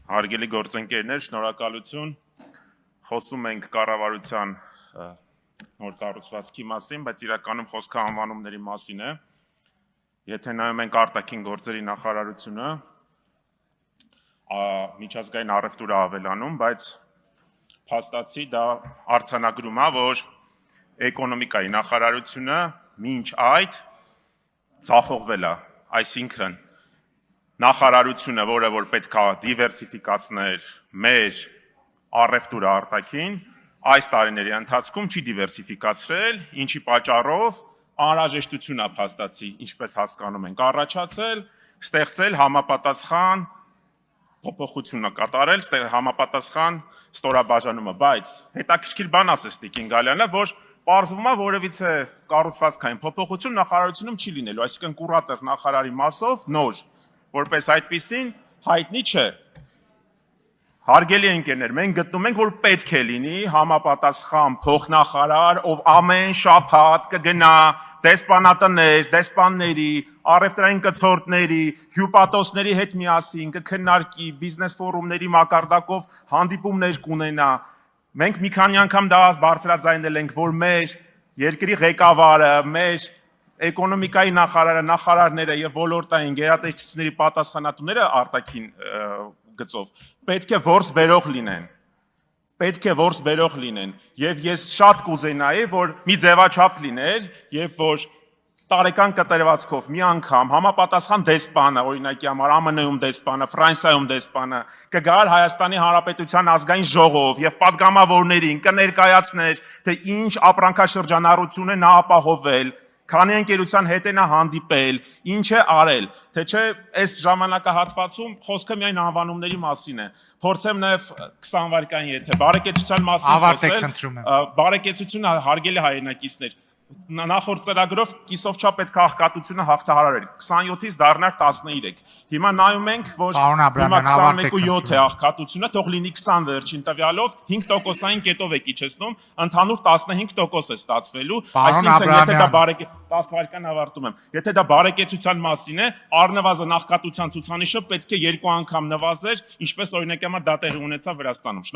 Հարգելի գործընկերներ, շնորհակալություն։ Խոսում ենք կառավարության նոր կառուցվածքի մասին, բայց իրականում խոսքը անվանումների մասին է։ Եթե նայում ենք արտաքին գործերի նախարարությունը, միջազգային առևտուրը ավելանում, բայց փաստացի դա արձանագրում է, որ էկոնոմիկայի նախարարությունը մինչ այդ ձախողվել է, այսինքն նախարարությունը, որը որ պետք է դիվերսիֆիկացներ մեր առևտուրը արտաքին, այս տարիների ընթացքում չի դիվերսիֆիկացրել, ինչի պատճառով անհրաժեշտություն է փաստացի, ինչպես հասկանում ենք, առաջացել, ստեղծել համապատասխան փոփոխություն կատարել, համապատասխան ստորաբաժանումը, բայց հետաքրքիր բան ասես Տիկին Գալյանը, որ պարզվում է որևիցե կառուցվածքային փոփոխություն նախարարությունում չի լինելու, այսինքն կուրատոր նախարարի մասով նոր, որպես այդպիսին հայտնի չէ։ Հարգելի ընկերներ, մենք գտնում ենք, որ պետք է լինի համապատասխան փոխնախարար, ով ամեն շաբաթ կգնա դեսպանատներ, դեսպանների, առևտրային կցորդների, հյուպատոսների հետ միասին կքննարկի, բիզնես ֆորումների մակարդակով հանդիպումներ կունենա։ Մենք մի քանի անգամ դա բարձրաձայնել ենք, որ մեր երկրի ղեկավարը, մեր էկոնոմիկայի նախարարը, նախարարները եւ ոլորտային գերատեսչությունների պատասխանատուները արտաքին գծով պետք է որս բերող լինեն։ Պետք է որս բերող լինեն եւ ես շատ կուզենայի, որ մի ձևաչափ լիներ եւ որ տարեկան կտրվածքով մի անգամ համապատասխան դեսպանը, օրինակի համար ԱՄՆ-ում դեսպանը, Ֆրանսիայում դեսպանը կգար Հայաստանի Հանրապետության ազգային ժողով եւ падգամավորներին կներկայացներ, թե ինչ ապրանքաշրջանառություն է նա ապահովել, քանի ընկերության հետ է նա հանդիպել, ինչ է արել, թե չէ այս ժամանակահատվածում խոսքը միայն անվանումների մասին է։ Փորձեմ նաև 20 վայրկյան եթե բարեկեցության մասին խոսել, բարեկեցությունը հարգելի հայրենակիցներ, նախորդ ծրագրով կիսով չափ պետք է աղքատությունը հաղթահարել էր, 27-ից դառնար 13։ Հիմա նայում ենք, որ հիմա 21.7 է աղքատությունը, թող լինի 20 վերջին տվյալով, 5%-ային կետով է իջեցնում, ընդհանուր 15% է ստացվելու, այսինքն եթե դա 10 վայրկյան ավարտում եմ, եթե դա բարեկեցության մասին է, առնվազն աղքատության ցուցանիշը պետք է 2 անգամ նվազեր, ինչպես օրինակի համար դա տեղի ունեցավ Վրաստանում։